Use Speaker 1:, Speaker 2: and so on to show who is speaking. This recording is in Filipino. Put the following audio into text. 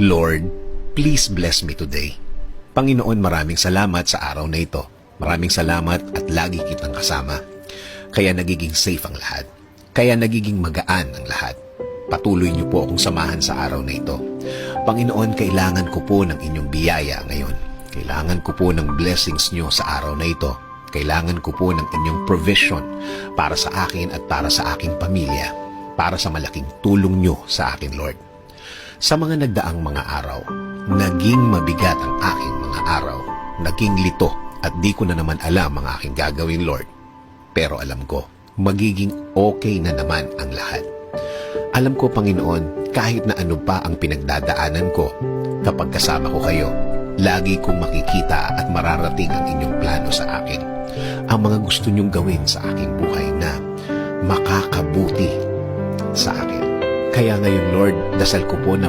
Speaker 1: Lord, please bless me today. Panginoon, maraming salamat sa araw na ito. Maraming salamat at lagi kitang kasama. Kaya nagiging safe ang lahat. Kaya nagiging magaan ang lahat. Patuloy niyo po akong samahan sa araw na ito. Panginoon, kailangan ko po ng inyong biyaya ngayon. Kailangan ko po ng blessings niyo sa araw na ito. Kailangan ko po ng inyong provision para sa akin at para sa aking pamilya. Para sa malaking tulong niyo sa akin, Lord. Sa mga nagdaang mga araw, naging mabigat ang aking mga araw. Naging lito at di ko na naman alam ang aking gagawin, Lord. Pero alam ko, magiging okay na naman ang lahat. Alam ko, Panginoon, kahit na ano pa ang pinagdadaanan ko, kapag kasama ko kayo, lagi kong makikita at mararating ang inyong plano sa akin. Ang mga gusto niyong gawin sa aking buhay na makakabuti sa akin. Kaya ngayon, Lord, dasal ko po na